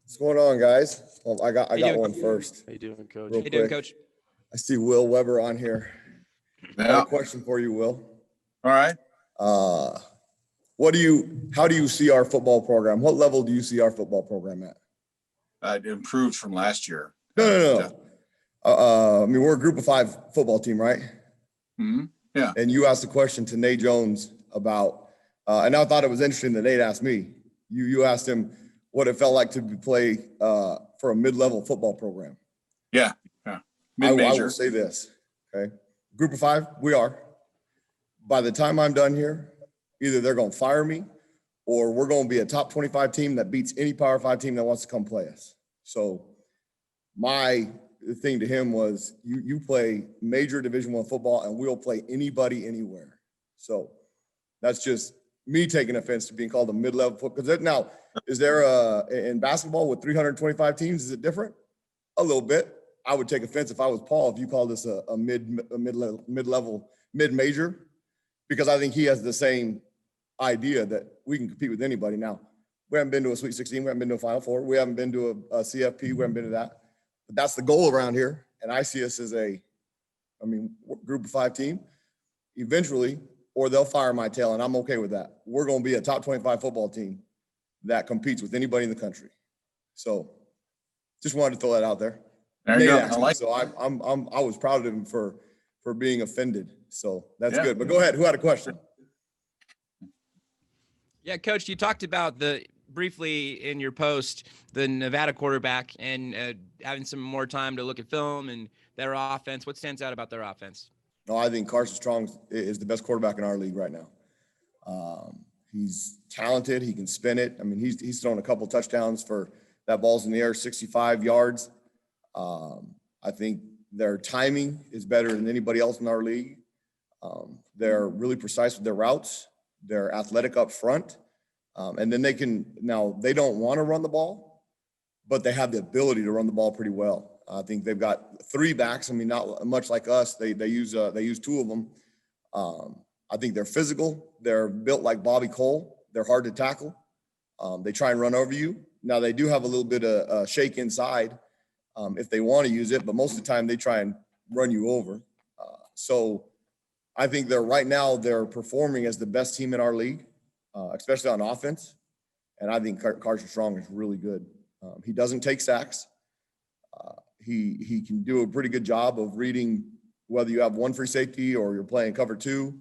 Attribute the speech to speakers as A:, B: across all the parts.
A: What's going on, guys? Well, I got one first.
B: How you doing, Coach?
A: Real
C: How you doing,
A: quick.
C: Coach?
A: I see Will Weber on here. I got
D: Yeah.
A: a question for you, Will.
D: All right.
A: How do you see our football program? What level do you see our football program at?
D: It improved from last year.
A: No. I mean, we're a group of 5 football team, right?
D: Mm-hmm. Yeah.
A: And you asked a question to Nate Jones about, and I thought it was interesting that Nate asked me. You asked him what it felt like to play for a mid-level football program.
D: Yeah.
A: I
D: Mid-major.
A: will say this, okay? Group of 5, we are. By the time I'm done here, either they're going to fire me or we're going to be a top 25 team that beats any Power 5 team that wants to come play us. So my thing to him was, you play major Division I football and we'll play anybody anywhere. So that's just me taking offense to being called a mid-level football. Because now, is there in basketball with 325 teams, is it different? A little bit. I would take offense if I was Paul if you called us a mid-level, mid-major, because I think he has the same idea that we can compete with anybody. Now, we haven't been to a Sweet 16, we haven't been to a Final Four, we haven't been to a CFP, we haven't been to that. But that's the goal around here, and I see us as group of 5 team. Eventually, or they'll fire my tail, and I'm okay with that. We're going to be a top 25 football team that competes with anybody in the country. So, just wanted to throw that out there.
D: There you go. I like.
A: So I was proud of him for being offended. So that's
D: Yeah.
A: good. But go ahead. Who had a question?
C: Yeah, Coach, you talked about briefly in your post, the Nevada quarterback and having some more time to look at film and their offense. What stands out about their offense?
A: No, I think Carson Strong is the best quarterback in our league right now. He's talented. He can spin it. I mean, he's thrown a couple touchdowns for that ball's in the air, 65 yards. I think their timing is better than anybody else in our league. They're really precise with their routes. They're athletic up front. And then they don't want to run the ball, but they have the ability to run the ball pretty well. I think they've got 3 backs. I mean, not much like us. They use 2 of them. I think they're physical. They're built like Bobby Cole. They're hard to tackle. They try and run over you. Now they do have a little bit of shake inside if they want to use it, but most of the time they try and run you over. So I think they're performing as the best team in our league, especially on offense. And I think Carson Strong is really good. He doesn't take sacks. He can do a pretty good job of reading whether you have 1 free safety or you're playing cover 2,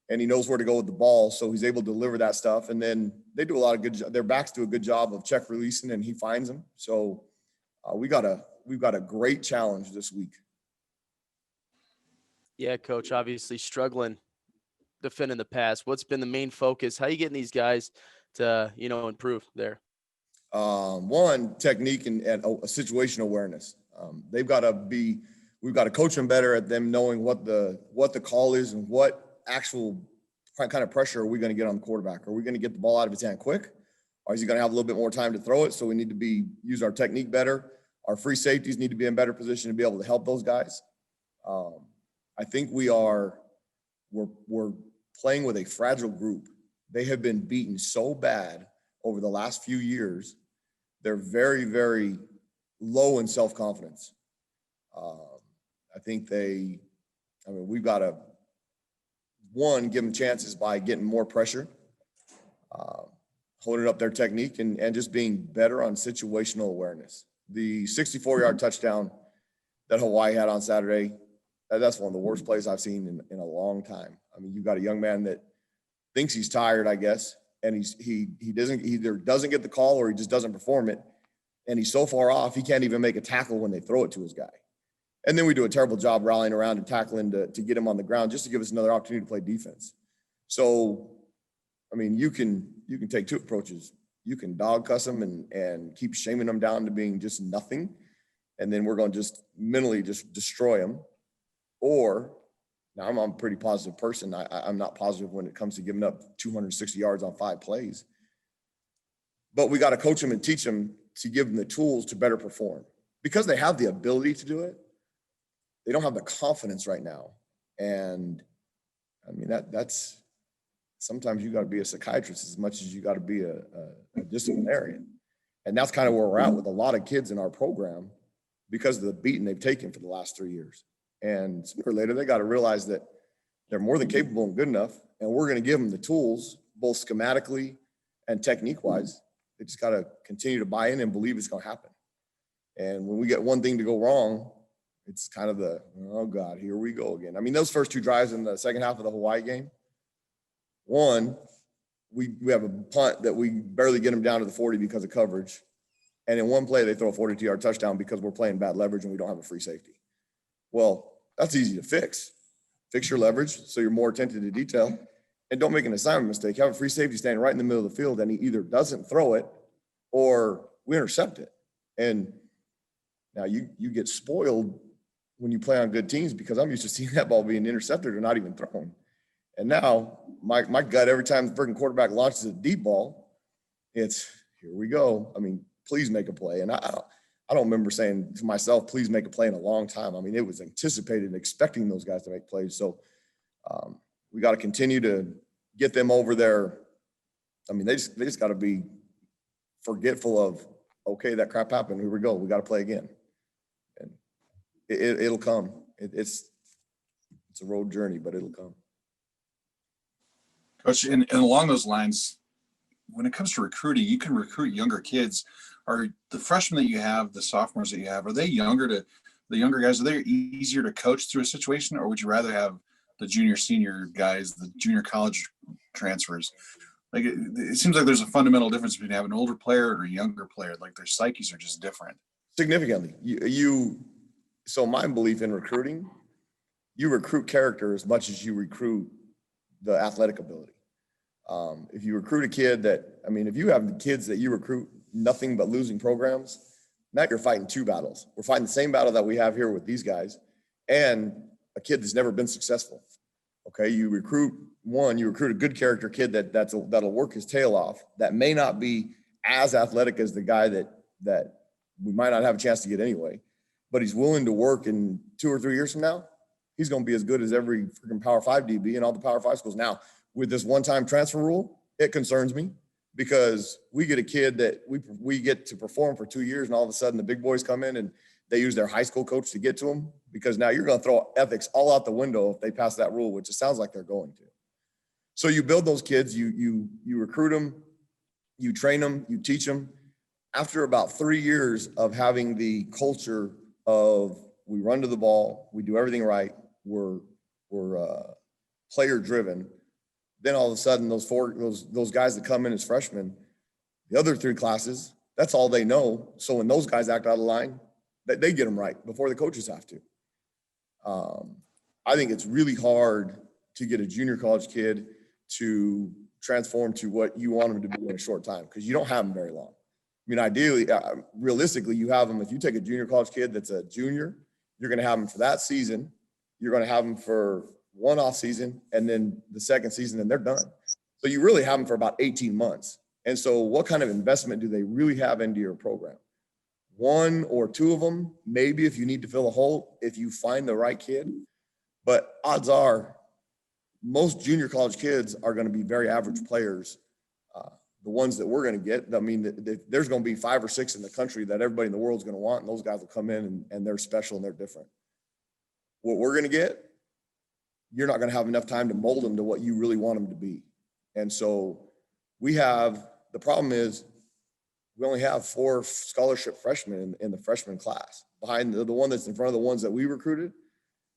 A: and he knows where to go with the ball. So he's able to deliver that stuff. And then they do a lot of their backs do a good job of check releasing, and he finds them. So we've got a great challenge this week.
B: Yeah, Coach, obviously struggling defending the pass. What's been the main focus? How are you getting these guys to, improve there?
A: One, technique and a situational awareness. We've got to coach them better at them knowing what the call is and what actual kind of pressure are we going to get on the quarterback. Are we going to get the ball out of his hand quick? Or is he going to have a little bit more time to throw it? So we need to use our technique better. Our free safeties need to be in better position to be able to help those guys. I think we're playing with a fragile group. They have been beaten so bad over the last few years. They're very, very low in self-confidence. I think we've got to, give them chances by getting more pressure, holding up their technique, and just being better on situational awareness. The 64-yard touchdown that Hawaii had on Saturday, that's one of the worst plays I've seen in a long time. I mean, you've got a young man that thinks he's tired, I guess, and he either doesn't get the call or he just doesn't perform it, and he's so far off he can't even make a tackle when they throw it to his guy. And then we do a terrible job rallying around and tackling to get him on the ground just to give us another opportunity to play defense. So, I mean, you can take 2 approaches. You can dog cuss them and keep shaming them down to being just nothing, and then we're going to just mentally just destroy them. Or, now I'm a pretty positive person. I'm not positive when it comes to giving up 260 yards on 5 plays. But we got to coach them and teach them to give them the tools to better perform. Because they have the ability to do it, they don't have the confidence right now. And, I mean, that's sometimes you got to be a psychiatrist as much as you got to be a disciplinarian. And that's kind of where we're at with a lot of kids in our program because of the beating they've taken for the last 3 years. And sooner or later, they got to realize that they're more than capable and good enough. And we're going to give them the tools, both schematically and technique-wise. They just got to continue to buy in and believe it's going to happen. And when we get one thing to go wrong, it's kind of oh God, here we go again. I mean, those first 2 drives in the second half of the Hawaii game, one, we have a punt that we barely get them down to the 40 because of coverage. And in one play, they throw a 42-yard touchdown because we're playing bad leverage and we don't have a free safety. Well, that's easy to fix. Fix your leverage so you're more attentive to detail. And don't make an assignment mistake. Have a free safety standing right in the middle of the field and he either doesn't throw it or we intercept it. And now you get spoiled when you play on good teams because I'm used to seeing that ball being intercepted or not even thrown. And now my gut, every time the freaking quarterback launches a deep ball, it's here we go. I mean, please make a play. And I don't remember saying to myself, please make a play in a long time. I mean, it was anticipated and expecting those guys to make plays. So we got to continue to get them over there. I mean, they just got to be forgetful of, okay, that crap happened. Here we go. We got to play again. And it'll come. It's a road journey, but it'll come.
D: Coach, and along those lines, when it comes to recruiting, you can recruit younger kids. Are the freshmen that you have, the sophomores that you have, are they younger to the younger guys? Are they easier to coach through a situation, or would you rather have the junior, senior guys, the junior college transfers? Like it seems like there's a fundamental difference between having an older player or a younger player. Like their psyches are just different. Significantly.
A: So my belief in recruiting, you recruit character as much as you recruit the athletic ability. If you recruit a kid if you have kids that you recruit nothing but losing programs, now you're fighting 2 battles. We're fighting the same battle that we have here with these guys and a kid that's never been successful. Okay, you recruit a good character kid that'll work his tail off, that may not be as athletic as the guy that we might not have a chance to get anyway, but he's willing to work in 2 or 3 years from now. He's going to be as good as every freaking Power 5 DB in all the Power 5 schools. Now, with this one-time transfer rule, it concerns me because we get a kid that we get to perform for 2 years, and all of a sudden the big boys come in and they use their high school coach to get to them, because now you're going to throw ethics all out the window if they pass that rule, which it sounds like they're going to. So you build those kids, you recruit them, you train them, you teach them. After about 3 years of having the culture of we run to the ball, we do everything right, we're player driven, then all of a sudden those guys that come in as freshmen, the other 3 classes, that's all they know. So when those guys act out of line, they get them right before the coaches have to. I think it's really hard to get a junior college kid to transform to what you want them to be in a short time, because you don't have them very long. I mean, ideally, realistically, you have them. If you take a junior college kid that's a junior, you're going to have them for that season. You're going to have them for one off season, and then the second season, and they're done. So you really have them for about 18 months. And so what kind of investment do they really have into your program? 1 or 2 of them, maybe if you need to fill a hole, if you find the right kid. But odds are most junior college kids are going to be very average players. The ones that we're going to get, I mean, there's going to be 5 or 6 in the country that everybody in the world is going to want, and those guys will come in and they're special and they're different. What we're going to get, you're not going to have enough time to mold them to what you really want them to be. And so the problem is we only have 4 scholarship freshmen in the freshman class. Behind the one that's in front of the ones that we recruited,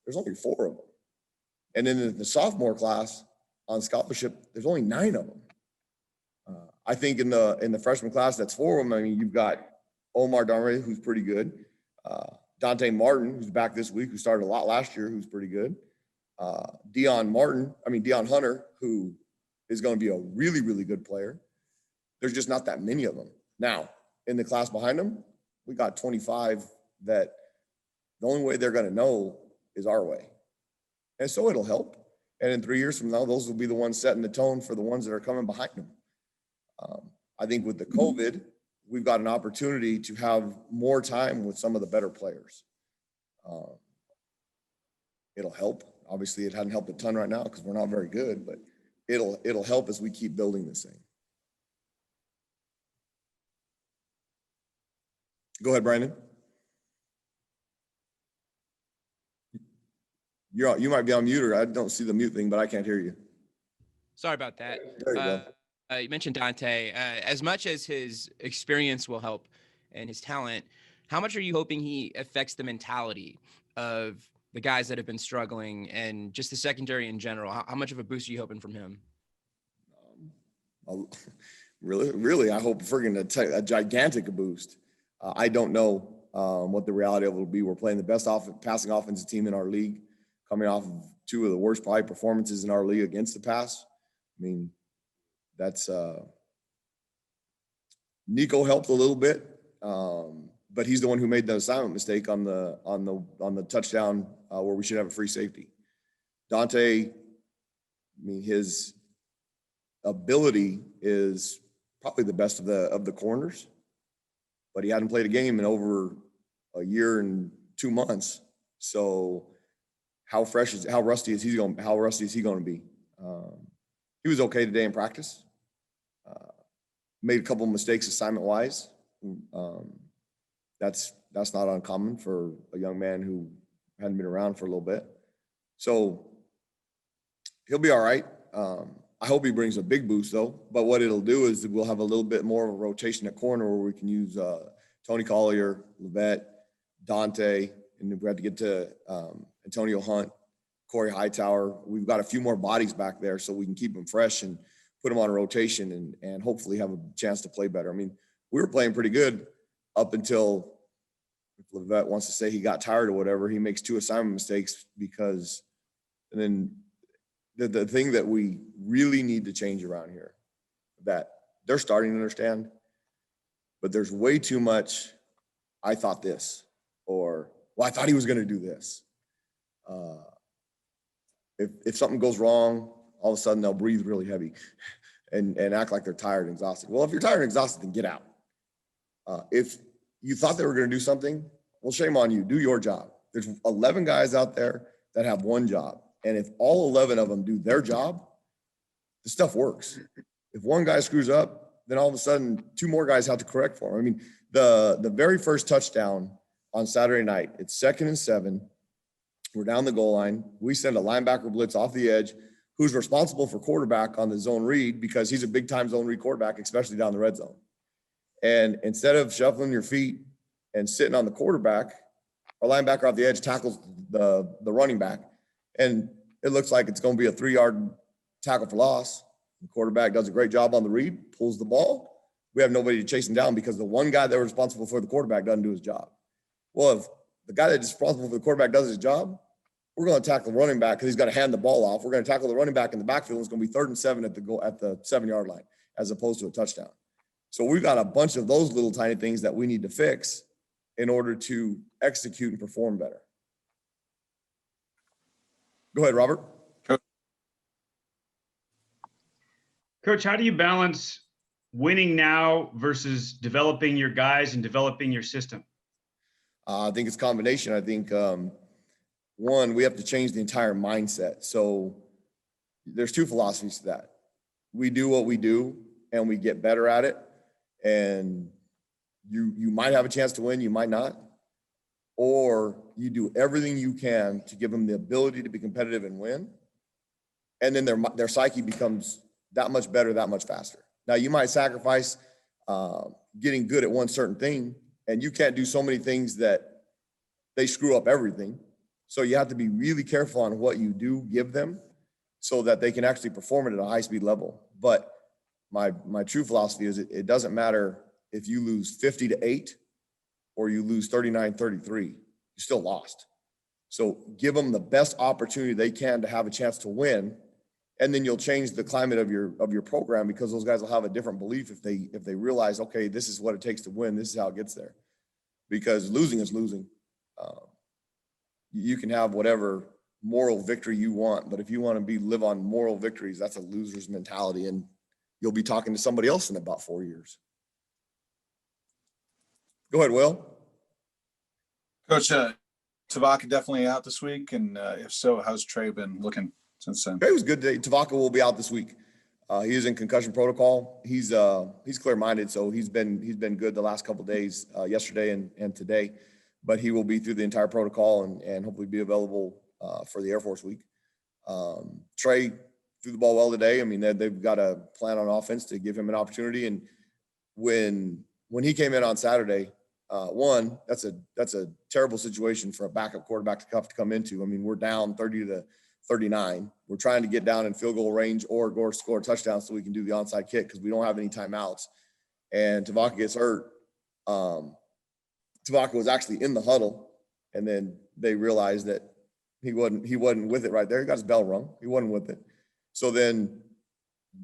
A: there's only 4 of them. And then in the sophomore class on scholarship, there's only 9 of them. I think in the freshman class, that's 4 of them. I mean, you've got Omar Darnay, who's pretty good. Dante Martin, who's back this week, who started a lot last year, who's pretty good. Dion Hunter, who is going to be a really, really good player. There's just not that many of them. Now, in the class behind them, we got 25 that the only way they're going to know is our way. And so it'll help. And in 3 years from now, those will be the ones setting the tone for the ones that are coming behind them. I think with the COVID, we've got an opportunity to have more time with some of the better players. It'll help. Obviously, it hadn't helped a ton right now because we're not very good, but it'll help as we keep building this thing. Go ahead, Brandon. You might be on mute, or I don't see the mute thing, but I can't hear you.
C: Sorry about that.
A: There you go.
C: You mentioned Dante. As much as his experience will help and his talent, how much are you hoping he affects the mentality of the guys that have been struggling and just the secondary in general? How much of a boost are you hoping from him?
A: Really, I hope a gigantic boost. I don't know what the reality of it will be. We're playing the best passing offensive team in our league, coming off of two of the worst probably performances in our league against the pass. I mean, that's Nico helped a little bit, but he's the one who made the assignment mistake on the touchdown where we should have a free safety. Dante, I mean, his ability is probably the best of the corners, but he hadn't played a game in over a year and 2 months. So how rusty is he going to be? He was okay today in practice. Made a couple of mistakes assignment wise. That's not uncommon for a young man who hadn't been around for a little bit. So he'll be all right. I hope he brings a big boost though. But what it'll do is we'll have a little bit more of a rotation at corner where we can use Tony Collier, Levette, Dante, and we have to get to Antonio Hunt, Corey Hightower. We've got a few more bodies back there so we can keep them fresh and put them on a rotation and hopefully have a chance to play better. I mean, we were playing pretty good up until, if Levette wants to say he got tired or whatever, he makes 2 assignment mistakes because, and then the thing that we really need to change around here that they're starting to understand, but there's way too much, I thought this, or, well, I thought he was going to do this. If something goes wrong, all of a sudden they'll breathe really heavy and act like they're tired and exhausted. Well, if you're tired and exhausted, then get out. If you thought they were going to do something, well, shame on you. Do your job. There's 11 guys out there that have one job. And if all 11 of them do their job, the stuff works. If one guy screws up, then all of a sudden 2 more guys have to correct for him. I mean, the very first touchdown on Saturday night, it's 2nd and 7. We're down the goal line. We send a linebacker blitz off the edge, who's responsible for quarterback on the zone read because he's a big time zone read quarterback, especially down the red zone. And instead of shuffling your feet and sitting on the quarterback, our linebacker off the edge tackles the running back. And it looks like it's going to be a 3-yard tackle for loss. The quarterback does a great job on the read, pulls the ball. We have nobody to chase him down because the one guy that was responsible for the quarterback doesn't do his job. Well, if the guy that's responsible for the quarterback does his job, we're going to tackle the running back because he's got to hand the ball off. We're going to tackle the running back in the backfield. It's going to be 3rd and 7 at the 7-yard line as opposed to a touchdown. So we've got a bunch of those little tiny things that we need to fix in order to execute and perform better. Go ahead, Robert.
E: Coach, how do you balance winning now versus developing your guys and developing your system?
A: I think it's a combination. I think, one, we have to change the entire mindset. So there's 2 philosophies to that. We do what we do and we get better at it. And you might have a chance to win, you might not. Or you do everything you can to give them the ability to be competitive and win. And then their psyche becomes that much better, that much faster. Now, you might sacrifice getting good at one certain thing, and you can't do so many things that they screw up everything. So you have to be really careful on what you do give them so that they can actually perform it at a high-speed level. But my true philosophy is it doesn't matter if you lose 50-8 or you lose 39-33, you still lost. So give them the best opportunity they can to have a chance to win. And then you'll change the climate of your program because those guys will have a different belief if they realize, okay, this is what it takes to win. This is how it gets there. Because losing is losing. You can have whatever moral victory you want, but if you want to live on moral victories, that's a loser's mentality, and you'll be talking to somebody else in about 4 years. Go ahead, Will.
D: Coach, Tavaka definitely out this week, and if so, how's Trae been looking since then?
A: Trae was good today. Tavaka will be out this week. He is in concussion protocol. He's clear-minded, so he's been good the last couple of days, yesterday and today. But he will be through the entire protocol and hopefully be available for the Air Force week. Trae threw the ball well today. I mean, they've got a plan on offense to give him an opportunity. And when he came in on Saturday, one, that's a terrible situation for a backup quarterback to come into. I mean, we're down 30-39. We're trying to get down in field goal range or score a touchdown so we can do the onside kick because we don't have any timeouts. And Tavaka gets hurt. Tavaka was actually in the huddle, and then they realized that he wasn't with it right there. He got his bell rung. He wasn't with it. So then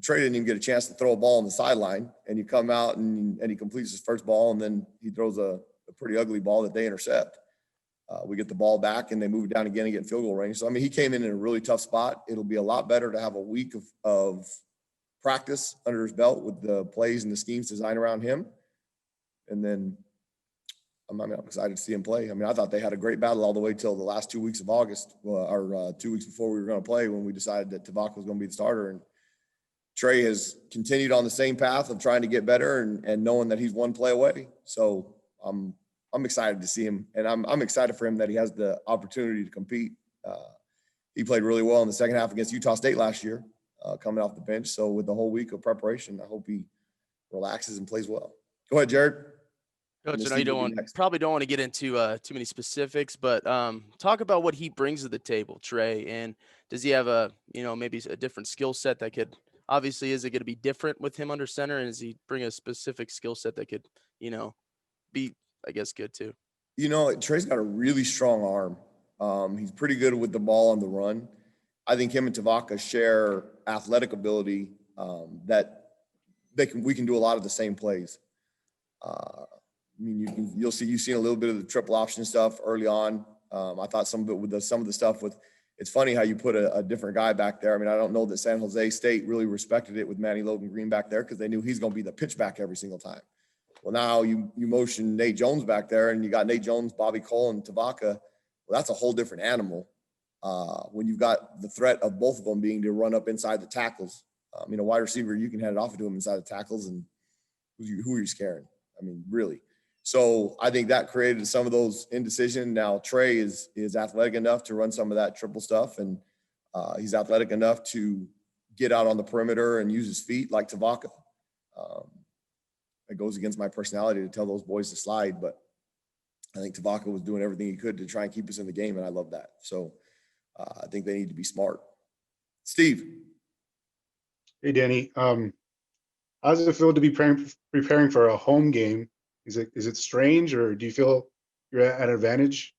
A: Trae didn't even get a chance to throw a ball on the sideline, and you come out and he completes his first ball, and then he throws a pretty ugly ball that they intercept. We get the ball back, and they move it down again and get in field goal range. So, I mean, he came in a really tough spot. It'll be a lot better to have a week of practice under his belt with the plays and the schemes designed around him. And then I'm excited to see him play. I mean, I thought they had a great battle all the way till the last 2 weeks of August, or 2 weeks before we were going to play, when we decided that Tavaka was going to be the starter. And Trae has continued on the same path of trying to get better and knowing that he's one play away. So I'm excited to see him, and I'm excited for him that he has the opportunity to compete. He played really well in the second half against Utah State last year, coming off the bench. So with the whole week of preparation, I hope he relaxes and plays well. Go ahead, Jared.
B: Coach, I know you probably don't want to get into too many specifics, but talk about what he brings to the table, Trae, and does he have maybe a different skill set that could, obviously, is it going to be different with him under center, and does he bring a specific skill set that could, be, I guess, good too?
A: Trae's got a really strong arm. He's pretty good with the ball on the run. I think him and Tavaka share athletic ability that we can do a lot of the same plays. I mean, you've seen a little bit of the triple option stuff early on. I thought some of it with some of the stuff with, it's funny how you put a different guy back there. I mean, I don't know that San Jose State really respected it with Manny Logan Green back there because they knew he's going to be the pitch back every single time. Well, now you motion Nate Jones back there, and you got Nate Jones, Bobby Cole, and Tavaka. Well, that's a whole different animal when you've got the threat of both of them being to run up inside the tackles. A wide receiver, you can hand it off to him inside the tackles, and who are you scaring? I mean, really. So I think that created some of those indecision. Now Trae is athletic enough to run some of that triple stuff, and he's athletic enough to get out on the perimeter and use his feet like Tavaka. It goes against my personality to tell those boys to slide, but I think Tavaka was doing everything he could to try and keep us in the game, and I love that. So I think they need to be smart. Steve.
F: Hey, Danny. How does it feel to be preparing for a home game? Is it strange, or do you feel you're at an advantage?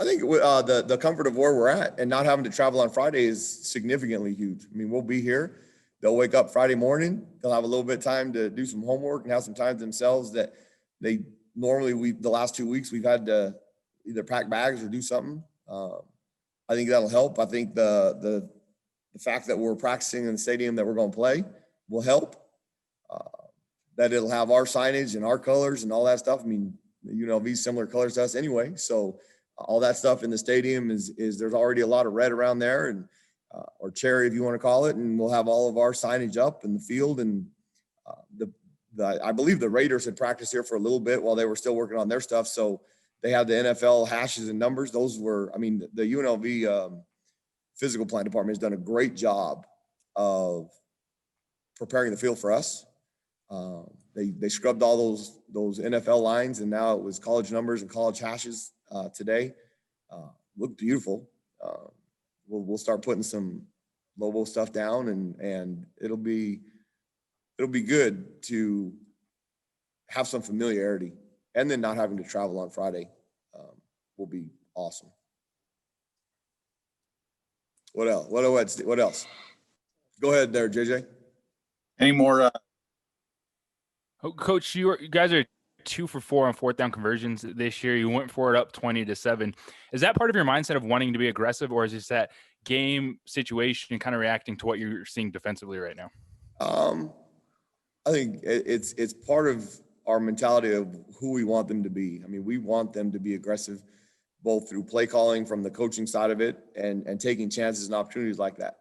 A: I think the comfort of where we're at and not having to travel on Friday is significantly huge. I mean, we'll be here. They'll wake up Friday morning. They'll have a little bit of time to do some homework and have some time to themselves that they normally, the last 2 weeks, we've had to either pack bags or do something. I think that'll help. I think the fact that we're practicing in the stadium that we're going to play will help. That it'll have our signage and our colors and all that stuff. I mean, these similar colors to us anyway. So all that stuff in the stadium is there's already a lot of red around there, and or cherry if you want to call it. And we'll have all of our signage up in the field. And I believe the Raiders had practiced here for a little bit while they were still working on their stuff. So they had the NFL hashes and numbers. Those were, the UNLV physical plant department has done a great job of preparing the field for us. They scrubbed all those NFL lines, and now it was college numbers and college hashes today. Looked beautiful. We'll start putting some Lobo stuff down, and it'll be good to have some familiarity, and then not having to travel on Friday will be awesome. What else? What else? Go ahead there, JJ.
D: Any more?
G: Coach, you guys are 2 for 4 on fourth down conversions this year. You went for it up 20-7. Is that part of your mindset of wanting to be aggressive, or is this that game situation kind of reacting to what you're seeing defensively right now?
A: I think it's part of our mentality of who we want them to be. I mean, we want them to be aggressive, both through play calling from the coaching side of it and taking chances and opportunities like that.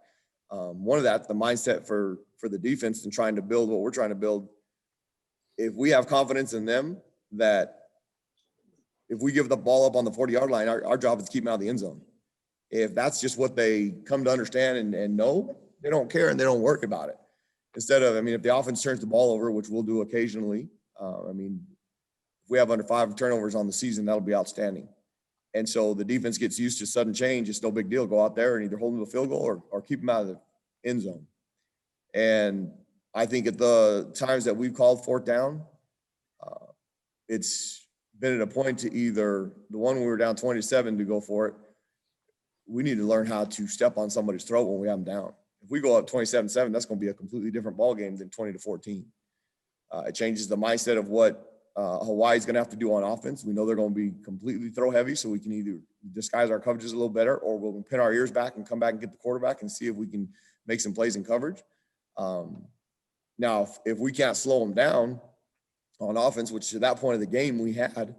A: One of that, the mindset for the defense and trying to build what we're trying to build. If we have confidence in them that if we give the ball up on the 40-yard line, our job is to keep them out of the end zone. If that's just what they come to understand and know, they don't care and they don't work about it. Instead of, I mean, if the offense turns the ball over, which we'll do occasionally, I mean, if we have under 5 turnovers on the season, that'll be outstanding. And so the defense gets used to sudden change. It's no big deal. Go out there and either hold them to a field goal or keep them out of the end zone. And I think at the times that we've called fourth down, it's been at a point to either the one we were down 27 to go for it. We need to learn how to step on somebody's throat when we have them down. If we go up 27-7, that's going to be a completely different ball game than 20-14. It changes the mindset of what Hawaii's going to have to do on offense. We know they're going to be completely throw heavy, so we can either disguise our coverages a little better, or we'll pin our ears back and come back and get the quarterback and see if we can make some plays in coverage. Now, if we can't slow them down on offense, which at that point of the game we had,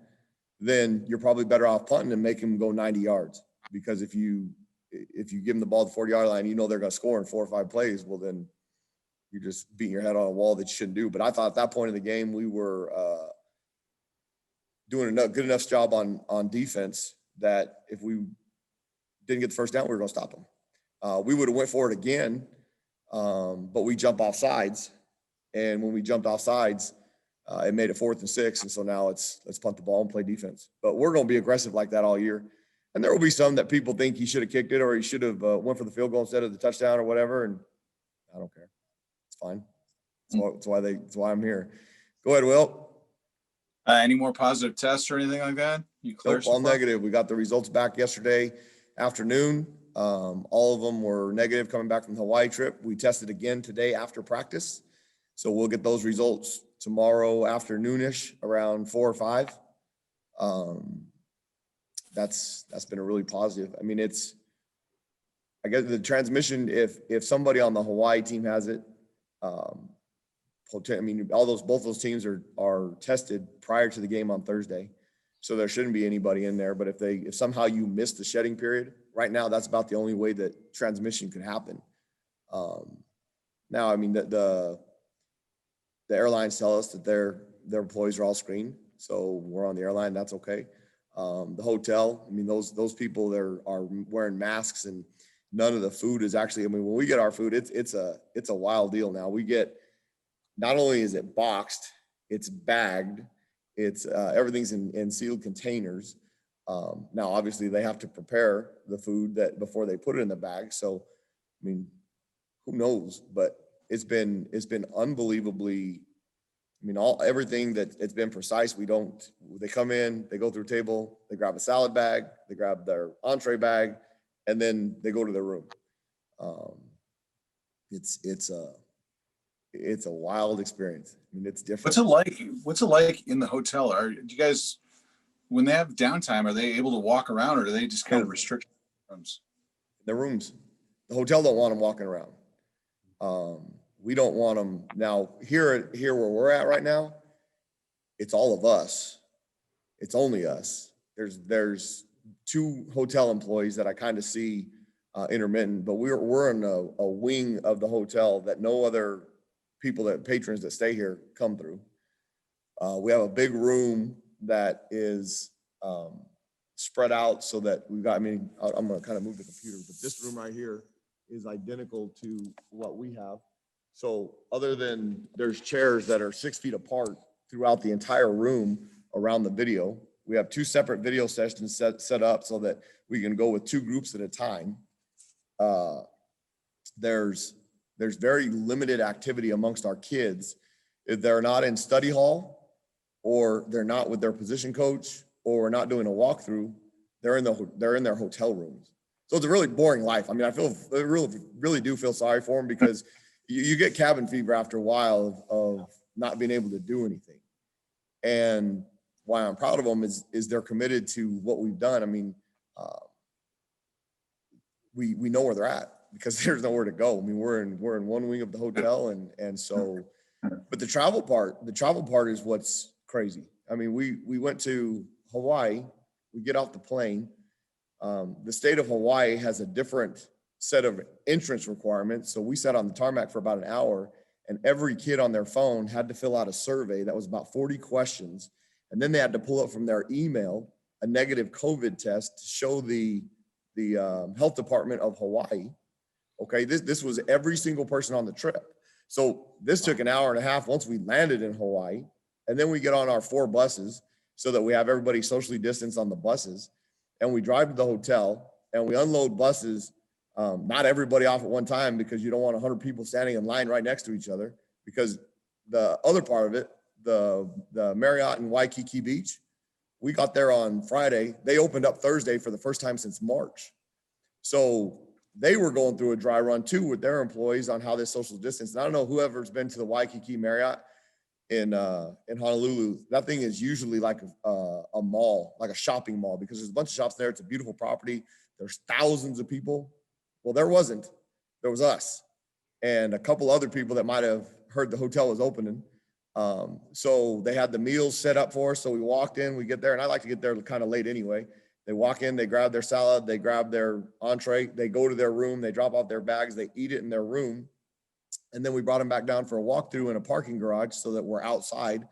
A: then you're probably better off punting and making them go 90 yards. Because if you give them the ball at the 40-yard line, you know they're going to score in 4 or 5 plays, well, then you're just beating your head on a wall that you shouldn't do. But I thought at that point of the game, we were doing a good enough job on defense that if we didn't get the first down, we were going to stop them. We would have went for it again, but we jump off sides. And when we jumped off sides, it made it 4th and 6. And so now let's punt the ball and play defense. But we're going to be aggressive like that all year. And there will be some that people think he should have kicked it or he should have went for the field goal instead of the touchdown or whatever. And I don't care. It's fine. That's why I'm here. Go ahead, Will.
D: Any more positive tests or anything like that? You clear?
A: Nope, all negative. We got the results back yesterday afternoon. All of them were negative coming back from the Hawaii trip. We tested again today after practice. So we'll get those results tomorrow afternoonish around 4 or 5. That's been a really positive. I mean, I guess the transmission, if somebody on the Hawaii team has it, I mean, both those teams are tested prior to the game on Thursday. So there shouldn't be anybody in there. But if somehow you miss the shedding period, right now, that's about the only way that transmission could happen. Now, I mean, the airlines tell us that their employees are all screened. So we're on the airline, that's okay. The hotel, I mean, those people there are wearing masks, and none of the food is actually, I mean, when we get our food, it's a wild deal now. We get, not only is it boxed, it's bagged, it's everything's in sealed containers. Now, obviously they have to prepare the food before they put it in the bag. So, I mean, who knows, but it's been unbelievably, I mean, everything that it's been precise. They come in, they go through a table, they grab a salad bag, they grab their entree bag, and then they go to their room. It's a wild experience. I mean, it's different.
D: What's it like in the hotel? Do you guys, when they have downtime, are they able to walk around, or do they just kind of restrict rooms?
A: Their rooms. The hotel don't want them walking around. We don't want them now here where we're at right now. It's all of us. It's only us. There's 2 hotel employees that I kind of see intermittent, but we're in a wing of the hotel that no other patrons that stay here come through. We have a big room that is spread out so that we've got, I mean, I'm going to kind of move the computer, but this room right here is identical to what we have. So other than there's chairs that are 6 feet apart throughout the entire room around the video, we have 2 separate video sessions set up so that we can go with 2 groups at a time. There's very limited activity amongst our kids. If they're not in study hall, or they're not with their position coach, or we're not doing a walkthrough, they're in their hotel rooms. So it's a really boring life. I mean, I really do feel sorry for them, because you get cabin fever after a while of not being able to do anything. And why I'm proud of them is they're committed to what we've done. I mean, we know where they're at, because there's nowhere to go. I mean, we're in one wing of the hotel, and so, but the travel part is what's crazy. I mean, we went to Hawaii, we get off the plane. The state of Hawaii has a different set of entrance requirements. So we sat on the tarmac for about an hour, and every kid on their phone had to fill out a survey that was about 40 questions. And then they had to pull up from their email a negative COVID test to show the health department of Hawaii. Okay, this was every single person on the trip. So this took an hour and a half once we landed in Hawaii. And then we get on our 4 buses so that we have everybody socially distanced on the buses. And we drive to the hotel and we unload buses. Not everybody off at one time, because you don't want 100 people standing in line right next to each other, because the other part of it, the Marriott in Waikiki Beach, we got there on Friday. They opened up Thursday for the first time since March. So they were going through a dry run too with their employees on how this social distance. And I don't know whoever's been to the Waikiki Marriott in Honolulu. That thing is usually like a mall, like a shopping mall, because there's a bunch of shops there. It's a beautiful property. There's thousands of people. Well, there wasn't. There was us and a couple other people that might have heard the hotel was opening. So they had the meals set up for us. So we walked in, we get there, and I like to get there kind of late anyway. They walk in, they grab their salad, they grab their entree, they go to their room, they drop off their bags, they eat it in their room. And then we brought them back down for a walkthrough in a parking garage so that we're outside,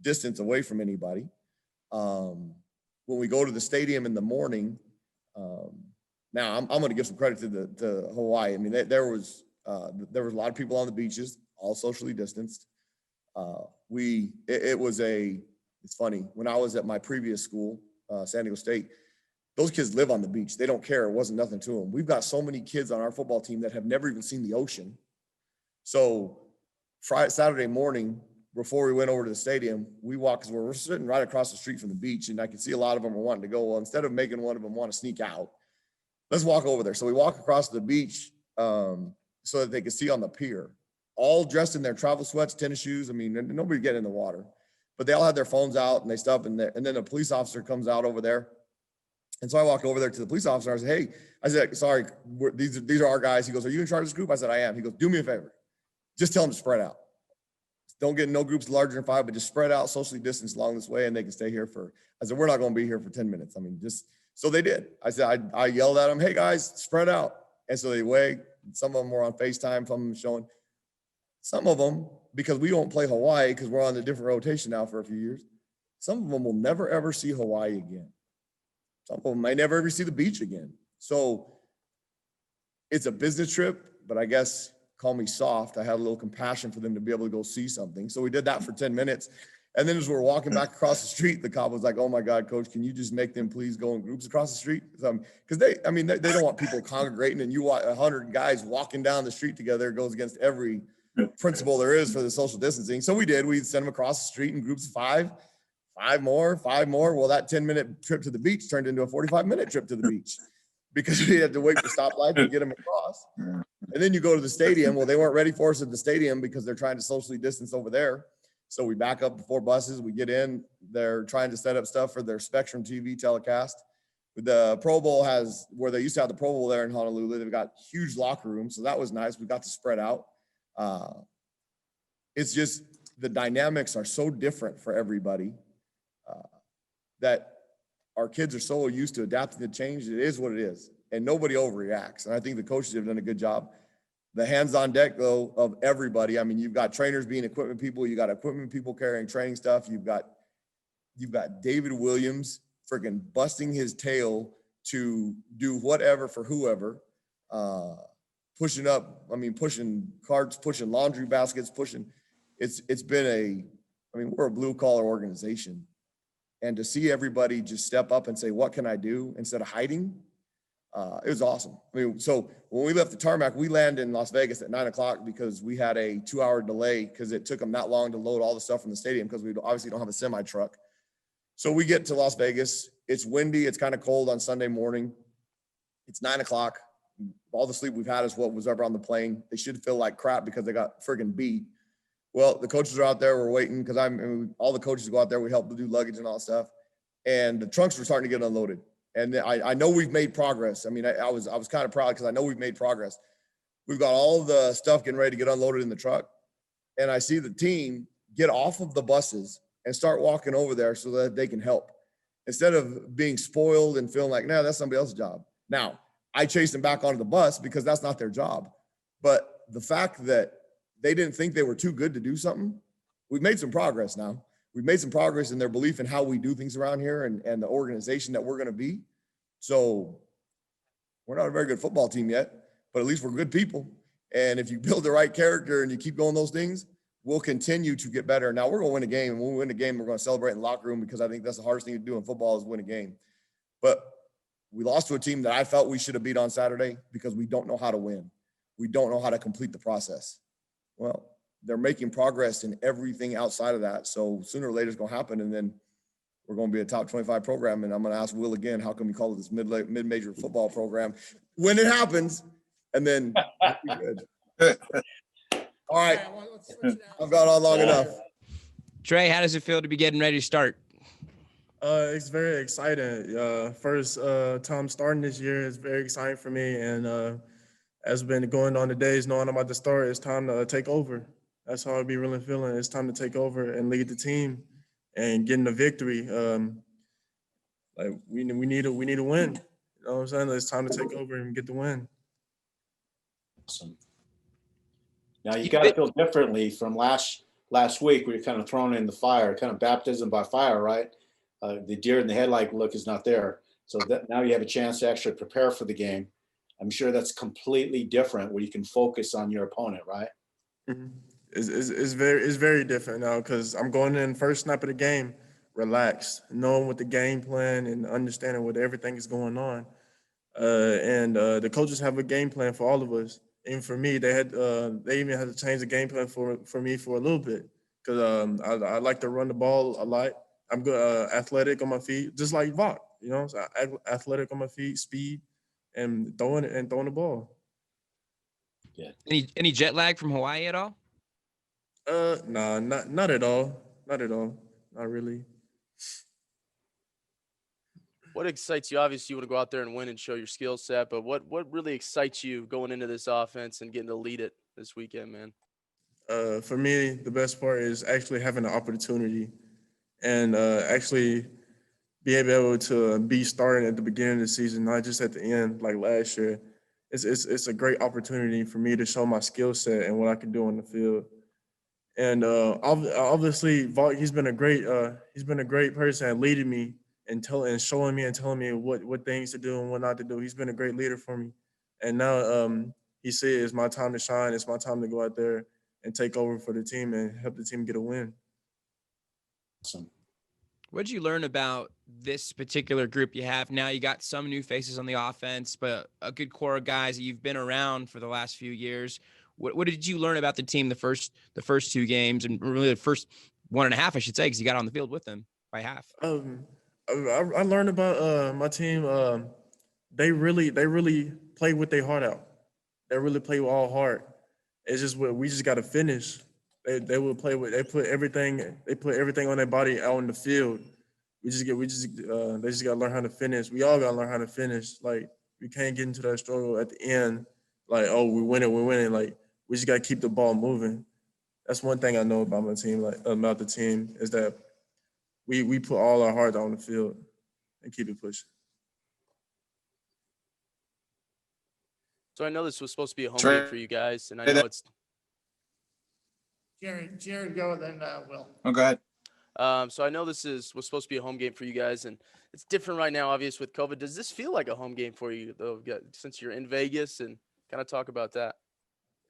A: distance away from anybody. When we go to the stadium in the morning, now I'm going to give some credit to Hawaii. I mean, there was a lot of people on the beaches, all socially distanced. It's funny, when I was at my previous school, San Diego State, those kids live on the beach. They don't care. It wasn't nothing to them. We've got so many kids on our football team that have never even seen the ocean. So Saturday morning, before we went over to the stadium, we walked, because we're sitting right across the street from the beach, and I could see a lot of them were wanting to go. Well, instead of making one of them want to sneak out, let's walk over there. So we walk across the beach so that they could see on the pier, all dressed in their travel sweats, tennis shoes. I mean, nobody getting in the water, but they all had their phones out and they stuff in there. And then a police officer comes out over there. And so I walk over there to the police officer. I said, hey, sorry, these are our guys. He goes, are you in charge of this group? I said, I am. He goes, do me a favor. Just tell them to spread out. Don't get in no groups larger than 5, but just spread out, socially distance along this way, and they can stay here I said, we're not going to be here for 10 minutes. I mean, so they did. I said, I yelled at them, hey guys, spread out. And so they wait. Some of them were on FaceTime, some of them showing. Some of them, because we don't play Hawaii, because we're on a different rotation now for a few years, some of them will never, ever see Hawaii again. Some of them may never ever see the beach again. So it's a business trip, but I guess call me soft. I had a little compassion for them to be able to go see something. So we did that for 10 minutes. And then as we're walking back across the street, the cop was like, oh my God, coach, can you just make them please go in groups across the street? Because they don't want people congregating, and you want 100 guys walking down the street together. It goes against every principle there is for the social distancing. So we did. We sent them across the street in groups of 5 more. Well, that 10-minute trip to the beach turned into a 45-minute trip to the beach because we had to wait for stoplights to get them across. And then you go to the stadium. Well, they weren't ready for us at the stadium because they're trying to socially distance over there. So we back up before buses. We get in. They're trying to set up stuff for their Spectrum TV telecast. The Pro Bowl has, where they used to have the Pro Bowl there in Honolulu, they've got huge locker rooms. So that was nice. We got to spread out. It's just the dynamics are so different for everybody that our kids are so used to adapting to change. It is what it is, and nobody overreacts. And I think the coaches have done a good job. The hands on deck, though, of everybody. I mean, you've got trainers being equipment people. You got equipment people carrying training stuff. You've got David Williams freaking busting his tail to do whatever for whoever, pushing carts, pushing laundry baskets, it's been we're a blue collar organization. And to see everybody just step up and say, what can I do, instead of hiding, it was awesome. So when we left the tarmac, we landed in Las Vegas at 9:00 because we had a 2-hour delay because it took them that long to load all the stuff from the stadium because we obviously don't have a semi truck. So we get to Las Vegas. It's windy. It's kind of cold on Sunday morning. It's 9:00. All the sleep we've had is what was ever on the plane. They should feel like crap because they got friggin' beat. Well, the coaches are out there. We're waiting because all the coaches go out there. We help to do luggage and all that stuff. And the trunks were starting to get unloaded. And I know we've made progress. I was kind of proud because I know we've made progress. We've got all the stuff getting ready to get unloaded in the truck. And I see the team get off of the buses and start walking over there so that they can help, instead of being spoiled and feeling like, no, that's somebody else's job. Now, I chased them back onto the bus because that's not their job. But the fact that they didn't think they were too good to do something, we've made some progress now. We've made some progress in their belief in how we do things around here and the organization that we're going to be. So we're not a very good football team yet, but at least we're good people. And if you build the right character and you keep going those things, we'll continue to get better. Now we're going to win a game. And when we win a game, we're going to celebrate in the locker room because I think that's the hardest thing to do in football is win a game. But we lost to a team that I felt we should have beat on Saturday because we don't know how to win. We don't know how to complete the process. Well, they're making progress in everything outside of that. So sooner or later it's going to happen. And then we're going to be a top 25 program. And I'm going to ask Will again, how come you call it this mid-major football program when it happens? And then we'll be good. All right. I've gone on long enough.
C: Trae, how does it feel to be getting ready to start?
H: It's very exciting. First time starting this year is very exciting for me. And as been going on the days, knowing I'm about to start, it's time to take over. That's how I be really feeling. It's time to take over and lead the team and getting the victory. Like we need to win. You know what I'm saying? It's time to take over and get the win.
I: Awesome. Now you got to feel differently from last week where you're kind of thrown in the fire, kind of baptism by fire, right? The deer in the headlight look is not there. So that now you have a chance to actually prepare for the game. I'm sure that's completely different where you can focus on your opponent, right?
H: Mm-hmm. It's very different now because I'm going in first snap of the game, relaxed, knowing what the game plan and understanding what everything is going on. And the coaches have a game plan for all of us. And for me, they even had to change the game plan for me for a little bit because I like to run the ball a lot. I'm good, athletic on my feet, just like Vok. You know, so athletic on my feet, speed, and throwing the ball.
C: Yeah. Any jet lag from Hawaii at all?
H: Nah, not at all. Not at all. Not really.
B: What excites you? Obviously, you want to go out there and win and show your skill set, but what really excites you going into this offense and getting to lead it this weekend, man?
H: For me, the best part is actually having the opportunity and actually be able to be starting at the beginning of the season, not just at the end like last year. It's a great opportunity for me to show my skill set and what I can do on the field. And obviously, Vaught, he's been a great person at leading me and showing me and telling me what things to do and what not to do. He's been a great leader for me. And now he said it's my time to shine. It's my time to go out there and take over for the team and help the team get a win.
I: Awesome.
C: What did you learn about this particular group you have now? You got some new faces on the offense, but a good core of guys that you've been around for the last few years. What did you learn about the team the first 2 games and really the first 1.5, I should say, because you got on the field with them by half?
H: I learned about my team. They really play with their heart out. They really play with all heart. It's just what we just got to finish. They will play with. They put everything on their body out on the field. They just got to learn how to finish. We all got to learn how to finish. Like we can't get into that struggle at the end. Like, oh, we're winning. Like we just got to keep the ball moving. That's one thing I know about my team. Like about the team is that we put all our heart on the field and keep it pushing.
B: So I know this was supposed to be a home game for you guys, and I know it's
J: Jared, go, then Will.
D: Oh, go ahead.
B: So I know this was supposed to be a home game for you guys, and it's different right now, obviously, with COVID. Does this feel like a home game for you, though, since you're in Vegas? And kind of talk about that.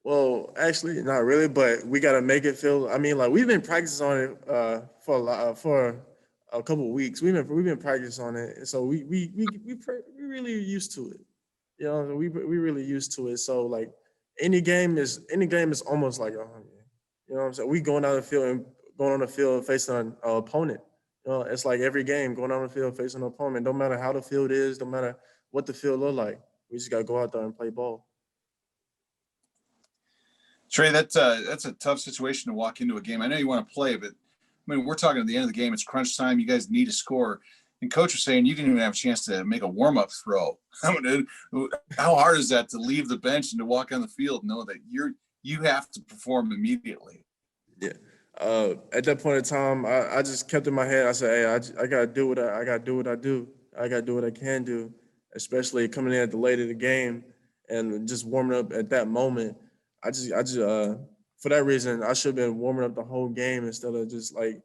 H: Well, actually, not really, but we got to make it feel. I mean, like we've been practicing on it for a couple of weeks. We've been practicing on it, so we really used to it. You know, we really used to it. So like any game is almost like a home game. You know what I'm saying? We going on the field facing an opponent. You know, it's like every game going on the field facing an opponent. Don't matter how the field is, don't matter what the field look like. We just gotta go out there and play ball.
D: Trae, that's a tough situation to walk into a game. I know you want to play, but I mean, we're talking at the end of the game. It's crunch time. You guys need to score. And coach was saying you didn't even have a chance to make a warm-up throw. I mean, how hard is that to leave the bench and to walk on the field and know that you have to perform immediately?
H: Yeah. At that point in time, I just kept in my head. I said, "Hey, I gotta do what I do. I gotta do what I can do." especially coming in at the late of the game and just warming up at that moment. I just for that reason, I should have been warming up the whole game instead of just like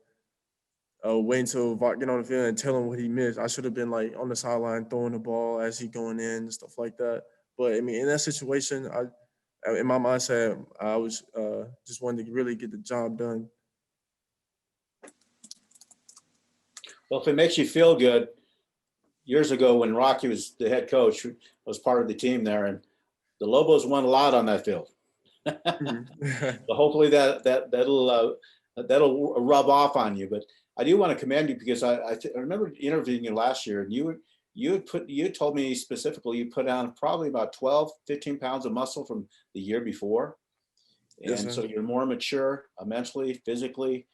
H: waiting till Vaught get on the field and tell him what he missed. I should have been like on the sideline throwing the ball as he going in and stuff like that. But I mean, in that situation, in my mindset, I was just wanted to really get the job done.
I: Well, if it makes you feel good, years ago when Rocky was the head coach, was part of the team there, and the Lobos won a lot on that field. So hopefully that'll rub off on you. But I do want to commend you because I remember interviewing you last year, and you told me specifically you put on probably about 12, 15 pounds of muscle from the year before. And
H: Yes,
I: so you're more mature mentally, physically.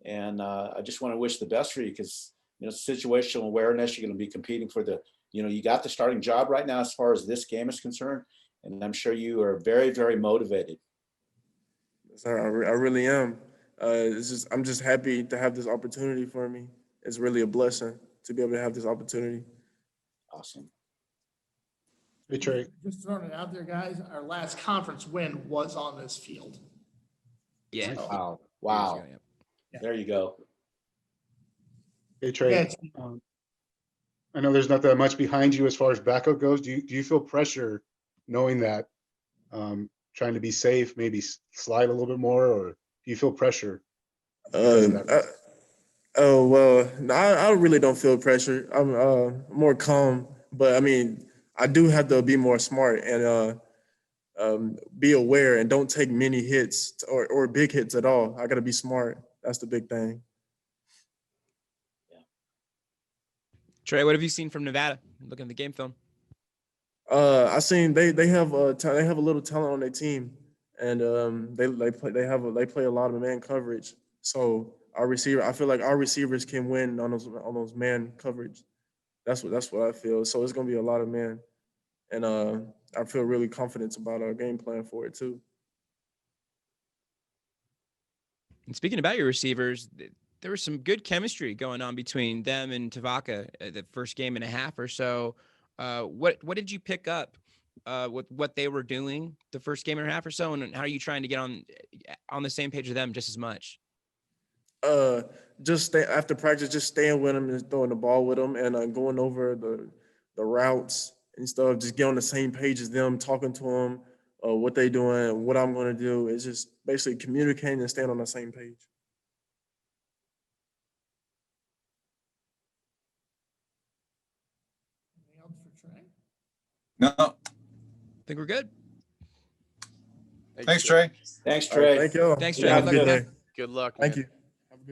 I: And I just want to wish the best for you because, situational awareness, you're going to be competing for you got the starting job right now as far as this game is concerned. And I'm sure you are very, very motivated.
H: Yes, sir, I really am. I'm just happy to have this opportunity for me. It's really a blessing to be able to have this opportunity.
I: Awesome.
F: Hey, Trae.
J: Just throwing it out there, guys. Our last conference win was on this field.
C: Yeah.
I: Wow.
J: Yeah.
I: There you go.
F: Hey, Trae.
J: Yeah,
F: I know there's not that much behind you as far as backup goes. Do you feel pressure knowing that, trying to be safe, maybe slide a little bit more, or do you feel pressure?
H: Oh, well, no, I really don't feel pressure. I'm more calm, but I mean, I do have to be more smart and be aware and don't take many hits or big hits at all. I got to be smart. That's the big thing.
C: Trae, what have you seen from Nevada? Looking at the game film.
H: I seen they have a little talent on their team, and they play a lot of man coverage. So I feel like our receivers can win on those man coverage. That's what I feel. So it's gonna be a lot of man, and I feel really confident about our game plan for it too.
C: And speaking about your receivers, there was some good chemistry going on between them and Tavaka the first game and a half or so. What did you pick up with what they were doing the first game and a half or so, and how are you trying to get on the same page with them just as much?
H: Just after practice, just staying with them and throwing the ball with them and going over the routes and stuff. Just get on the same page as them, talking to them, what they doing, what I'm going to do. It's just basically communicating and staying on the same page.
J: anything else for Trae?
D: No,
C: I think we're good.
D: thanks, Trae.
I: Thanks,
H: All right,
I: Trae.
H: thank you.
C: Thanks,
I: Trae.
C: Trae.
H: Have a good day.
B: Good luck.
H: Thank
B: man.
H: you.